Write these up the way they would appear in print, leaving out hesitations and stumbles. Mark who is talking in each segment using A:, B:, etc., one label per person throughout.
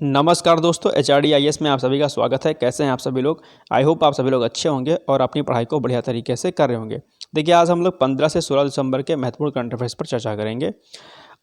A: नमस्कार दोस्तों, HRD IAS में आप सभी का स्वागत है। कैसे हैं आप सभी लोग? आई होप आप सभी लोग अच्छे होंगे और अपनी पढ़ाई को बढ़िया तरीके से कर रहे होंगे। देखिए, आज हम लोग 15 से 16 दिसंबर के महत्वपूर्ण करंट अफेयर्स पर चर्चा करेंगे।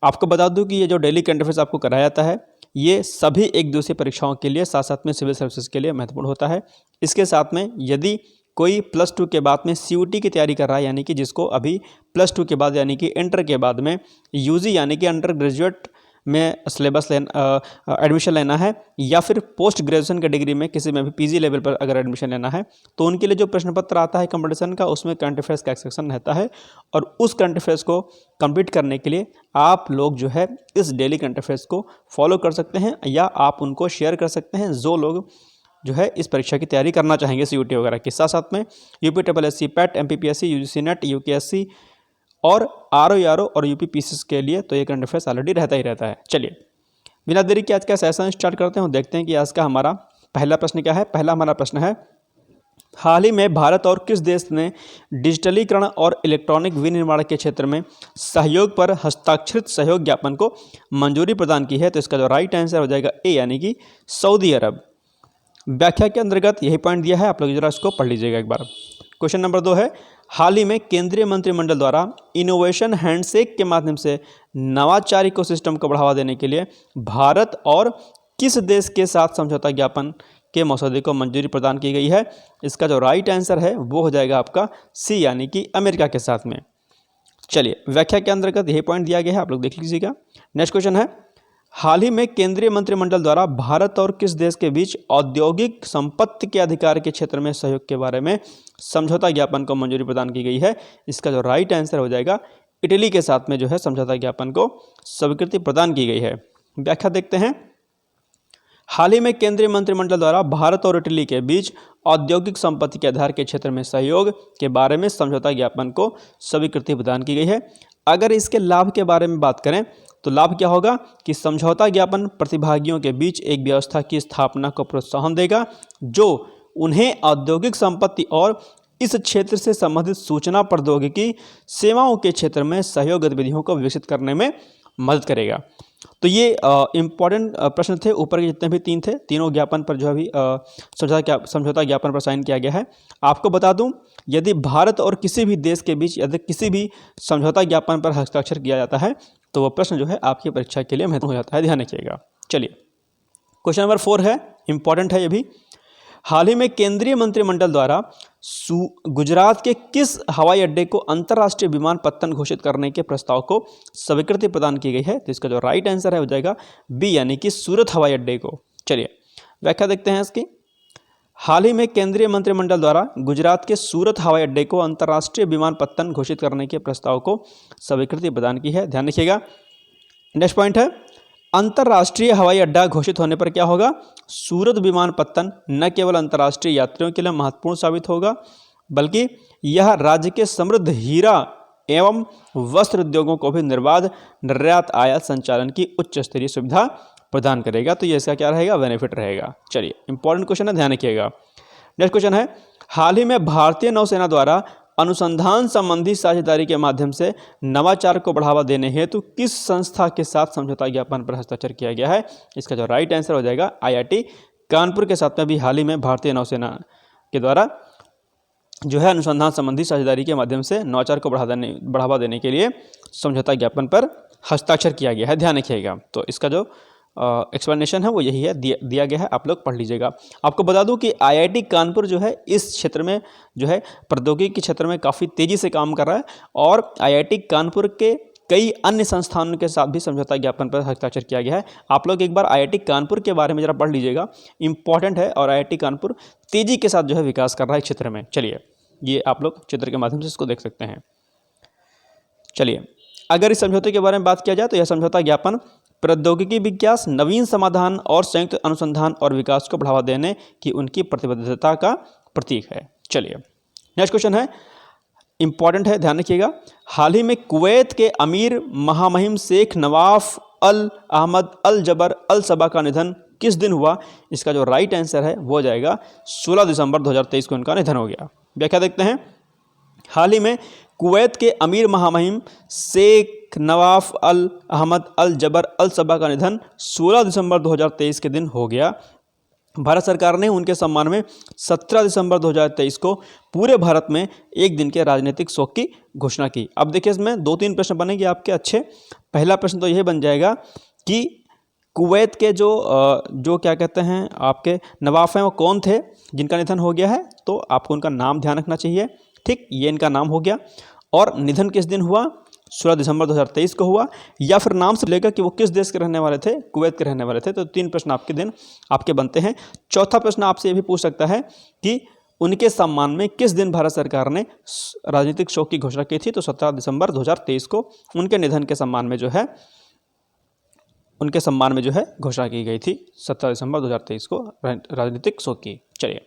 A: आपको बता दूं कि ये जो डेली करंट अफेयर्स आपको कराया जाता है, ये सभी एक दूसरी परीक्षाओं के लिए साथ साथ में सिविल सर्विसेज के लिए महत्वपूर्ण होता है। इसके साथ में यदि कोई +2 के बाद में CUT की तैयारी कर रहा है, यानी कि जिसको अभी +2 के बाद यानी कि इंटर के बाद में UG यानी कि अंडर ग्रेजुएट में सिलेबस एडमिशन लेना है, या फिर पोस्ट ग्रेजुएशन के डिग्री में किसी में भी PG लेवल पर अगर एडमिशन लेना है, तो उनके लिए जो प्रश्न पत्र आता है कंपटीशन का, उसमें करंट अफेयर्स का एक सेक्शन रहता है। और उस करंट अफेयर्स को कंप्लीट करने के लिए आप लोग जो है इस डेली करंट अफेयर्स को फॉलो कर सकते हैं, या आप उनको शेयर कर सकते हैं जो लोग जो है इस परीक्षा की तैयारी करना चाहेंगे CUT वगैरह के। साथ साथ में UPSSC PET MPPSC UGC NET UKSC और RO और UPPCS के लिए तो ये करंट अफेयर्स ऑलरेडी रहता ही रहता है। चलिए बिना देरी के आज का सेशन स्टार्ट करते हैं। देखते हैं कि आज का हमारा पहला प्रश्न क्या है। पहला हमारा प्रश्न है, हाल ही में भारत और किस देश ने डिजिटलीकरण और इलेक्ट्रॉनिक विनिर्माण के क्षेत्र में सहयोग पर हस्ताक्षरित सहयोग ज्ञापन को मंजूरी प्रदान की है? तो इसका जो राइट आंसर हो जाएगा ए, यानी कि सऊदी अरब। व्याख्या के अंतर्गत यही पॉइंट दिया है, आप लोग जरा इसको पढ़ लीजिएगा एक बार। क्वेश्चन नंबर 2 है, हाल ही में केंद्रीय मंत्रिमंडल द्वारा इनोवेशन हैंडशेक के माध्यम से नवाचार इकोसिस्टम को बढ़ावा देने के लिए भारत और किस देश के साथ समझौता ज्ञापन के मसौदे को मंजूरी प्रदान की गई है? इसका जो राइट आंसर है वो हो जाएगा आपका सी, यानी कि अमेरिका के साथ में। चलिए, व्याख्या के अंतर्गत यही पॉइंट दिया गया है, आप लोग देख लीजिएगा। नेक्स्ट क्वेश्चन है, हाल ही में केंद्रीय मंत्रिमंडल द्वारा भारत और किस देश के बीच औद्योगिक संपत्ति के अधिकार के क्षेत्र में सहयोग के बारे में समझौता ज्ञापन को मंजूरी प्रदान की गई है? इसका जो राइट आंसर हो जाएगा इटली के साथ में जो है समझौता ज्ञापन को स्वीकृति प्रदान की गई है। व्याख्या देखते हैं, हाल ही में केंद्रीय मंत्रिमंडल द्वारा भारत और इटली के बीच औद्योगिक संपत्ति के आधार के क्षेत्र में सहयोग के बारे में समझौता ज्ञापन को स्वीकृति प्रदान की गई है। अगर इसके लाभ के बारे में बात करें तो लाभ क्या होगा कि समझौता ज्ञापन प्रतिभागियों के बीच एक व्यवस्था की स्थापना को प्रोत्साहन देगा जो उन्हें औद्योगिक संपत्ति और इस क्षेत्र से संबंधित सूचना प्रौद्योगिकी सेवाओं के क्षेत्र में सहयोग गतिविधियों को विकसित करने में मदद करेगा। तो ये इम्पॉर्टेंट प्रश्न थे। ऊपर के जितने भी 3 थे, तीनों ज्ञापन पर जो अभी समझौता ज्ञापन पर साइन किया गया है। आपको बता दूं, यदि भारत और किसी भी देश के बीच यदि किसी भी समझौता ज्ञापन पर हस्ताक्षर किया जाता है तो वह प्रश्न जो है आपकी परीक्षा के लिए महत्वपूर्ण हो जाता है, ध्यान रखिएगा। चलिए, क्वेश्चन नंबर 4 है, इंपॉर्टेंट है ये भी। हाल ही में केंद्रीय मंत्रिमंडल द्वारा गुजरात के किस हवाई अड्डे को अंतर्राष्ट्रीय विमानपत्तन घोषित करने के प्रस्ताव को स्वीकृति प्रदान की गई है? तो इसका जो राइट आंसर है हो जाएगा बी, यानी कि सूरत हवाई अड्डे को। चलिए, व्याख्या देखते हैं इसकी। हाल ही में केंद्रीय मंत्रिमंडल द्वारा गुजरात के सूरत हवाई अड्डे को अंतर्राष्ट्रीय विमानपत्तन घोषित करने के प्रस्ताव को स्वीकृति प्रदान की है, ध्यान रखिएगा। नेक्स्ट पॉइंट है, अंतर्राष्ट्रीय हवाई अड्डा घोषित होने पर क्या होगा? सूरत विमानपत्तन न केवल अंतर्राष्ट्रीय यात्रियों के लिए महत्वपूर्ण साबित होगा, बल्कि यह राज्य के समृद्ध हीरा एवं वस्त्र उद्योगों को भी निर्बाध निर्यात आयात संचालन की उच्च स्तरीय सुविधा प्रदान करेगा। तो ये इसका क्या रहेगा? बेनिफिट रहेगा। चलिए, इंपॉर्टेंट क्वेश्चन है, ध्यान रखिएगा। नेक्स्ट क्वेश्चन है, हाल ही में भारतीय नौसेना द्वारा अनुसंधान संबंधी साझेदारी के माध्यम से नवाचार को बढ़ावा देने हेतु किस संस्था के साथ समझौता ज्ञापन पर हस्ताक्षर किया गया है? इसका जो राइट आंसर हो जाएगा IIT कानपुर के साथ में भी हाल ही में भारतीय नौसेना के द्वारा जो है अनुसंधान संबंधी साझेदारी के माध्यम से नवाचार को बढ़ावा देने के लिए समझौता ज्ञापन पर हस्ताक्षर किया गया है, ध्यान रखिएगा। तो इसका जो एक्सप्लेनेशन है वो यही है, दिया गया है, आप लोग पढ़ लीजिएगा। आपको बता दूं कि IIT कानपुर जो है इस क्षेत्र में जो है प्रौद्योगिकी के क्षेत्र में काफ़ी तेज़ी से काम कर रहा है, और IIT कानपुर के कई अन्य संस्थानों के साथ भी समझौता ज्ञापन पर हस्ताक्षर किया गया है। आप लोग एक बार IIT कानपुर के बारे में जरा पढ़ लीजिएगा, इंपॉर्टेंट है, और IIT कानपुर तेज़ी के साथ जो है विकास कर रहा है क्षेत्र में। चलिए, ये आप लोग चित्र के माध्यम से इसको देख सकते हैं। चलिए, अगर इस समझौते के बारे में बात किया जाए तो यह समझौता ज्ञापन प्रौद्योगिकी विकास, नवीन समाधान और संयुक्त अनुसंधान और विकास को बढ़ावा देने की उनकी प्रतिबद्धता का प्रतीक है। चलिए, नेक्स्ट क्वेश्चन है, इंपॉर्टेंट है, ध्यान रखिएगा। हाल ही में कुवैत के अमीर महामहिम शेख नवाफ अल अहमद अल जबर अल सबा का निधन किस दिन हुआ? इसका जो राइट आंसर है वो हो जाएगा 16 दिसंबर 2023 को उनका निधन हो गया। व्याख्या देखते हैं, हाल ही में कुवैत के अमीर महामहिम शेख नवाफ अल अहमद अल जबर अल सबा का निधन 16 दिसंबर 2023 के दिन हो गया। भारत सरकार ने उनके सम्मान में 17 दिसंबर 2023 को पूरे भारत में एक दिन के राजनीतिक शोक की घोषणा की। अब देखिए, इसमें 2-3 प्रश्न बनेंगे आपके अच्छे। पहला प्रश्न तो यह बन जाएगा कि कुवैत के जो क्या कहते हैं आपके नवाब हैं वो कौन थे जिनका निधन हो गया है, तो आपको उनका नाम ध्यान रखना चाहिए। ठीक, ये इनका नाम हो गया। और निधन किस दिन हुआ? 16 दिसंबर 2023 को हुआ। या फिर नाम से लेकर कि वो किस देश के रहने वाले थे, कुवैत के रहने वाले थे। तो 3 प्रश्न आपके बनते हैं। चौथा प्रश्न आपसे ये भी पूछ सकता है कि उनके सम्मान में किस दिन भारत सरकार ने राजनीतिक शोक की घोषणा की थी। तो 17 दिसंबर 2023 को उनके निधन के सम्मान में जो है घोषणा की गई थी। 17 दिसंबर 2023 को राजनीतिक शोक की। चलिए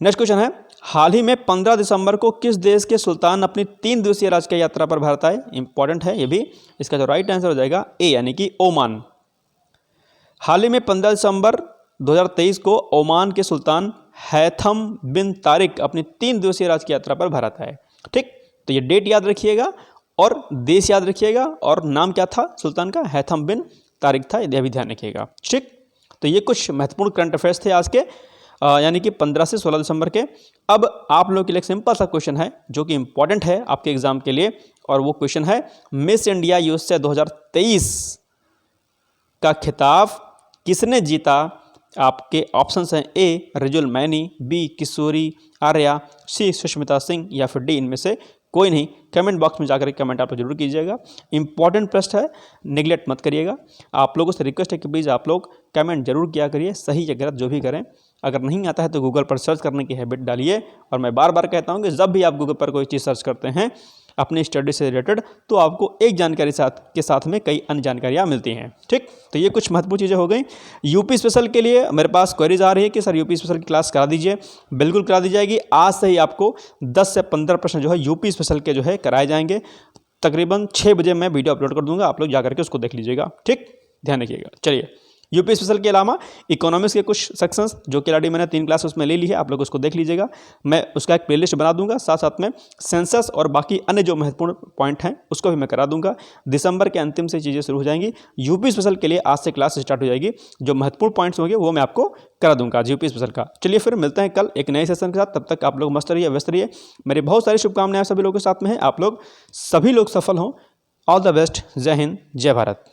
A: नेक्स्ट क्वेश्चन है, हाल ही में 15 दिसंबर को किस देश के सुल्तान अपनी 3 दिवसीय राजकीय यात्रा पर भारत आए? इंपॉर्टेंट है ये भी। इसका जो राइट आंसर हो जाएगा ए, यानी कि ओमान। हाल ही में 15 दिसंबर 2023 को ओमान के सुल्तान हैथम बिन तारिक अपनी 3 दिवसीय राजकीय यात्रा पर भारत आए। ठीक, तो ये डेट याद रखिएगा और देश याद रखिएगा, और नाम क्या था सुल्तान का? हैथम बिन तारिक था, यह भी ध्यान रखिएगा। ठीक, तो ये कुछ महत्वपूर्ण करंट अफेयर्स थे आज के, यानी कि 15 से 16 दिसंबर के। अब आप लोगों के लिए एक सिंपल सा क्वेश्चन है जो कि इंपॉर्टेंट है आपके एग्जाम के लिए, और वो क्वेश्चन है, मिस इंडिया यूएसए 2023 का खिताब किसने जीता? आपके ऑप्शंस हैं ए रिजुल मैनी, बी किशोरी आर्या, सी सुष्मिता सिंह, या फिर डी इनमें से कोई नहीं। कमेंट बॉक्स में जाकर कमेंट आप जरूर कीजिएगा। इंपॉर्टेंट प्रश्न है, निगलेक्ट मत करिएगा। आप लोगों से रिक्वेस्ट है कि प्लीज़ आप लोग कमेंट जरूर किया करिए, सही या गलत जो भी करें। अगर नहीं आता है तो गूगल पर सर्च करने की हैबिट डालिए। और मैं बार बार कहता हूं कि जब भी आप गूगल पर कोई चीज़ सर्च करते हैं अपनी स्टडी से रिलेटेड, तो आपको एक जानकारी के साथ में कई अन्य जानकारियां मिलती हैं। ठीक, तो ये कुछ महत्वपूर्ण चीज़ें हो गई। यूपी स्पेशल के लिए मेरे पास क्वेरीज आ रही है कि सर यूपी स्पेशल की क्लास करा दीजिए। बिल्कुल करा दी जाएगी। आज से ही आपको 10 से 15 प्रश्न जो है यूपी स्पेशल के जो है कराए जाएंगे। तकरीबन 6 बजे मैं वीडियो अपलोड कर दूंगा, आप लोग जाकर के उसको देख लीजिएगा। ठीक, ध्यान रखिएगा। चलिए, यूपी स्पेशल के अलावा इकोनॉमिक्स के कुछ सेक्शंस जो कि ऑलरेडी मैंने 3 क्लास उसमें ले ली है, आप लोग उसको देख लीजिएगा। मैं उसका एक प्लेलिस्ट बना दूंगा, साथ साथ में सेंसस और बाकी अन्य जो महत्वपूर्ण पॉइंट हैं उसको भी मैं करा दूंगा। दिसंबर के अंतिम से चीज़ें शुरू हो जाएंगी। यूपी स्पेशल के लिए आज से क्लास स्टार्ट हो जाएगी। जो महत्वपूर्ण पॉइंट्स होंगे वो मैं आपको करा दूंगा आज यूपी स्पेशल का। चलिए फिर मिलते हैं कल एक नए सेशन के साथ। तब तक आप लोग मस्त रहिए, व्यस्त रहिए। मेरी बहुत सारी शुभकामनाएं सभी लोगों के साथ में है। आप लोग सभी लोग सफल हों। All the best. जय हिंद, जय भारत।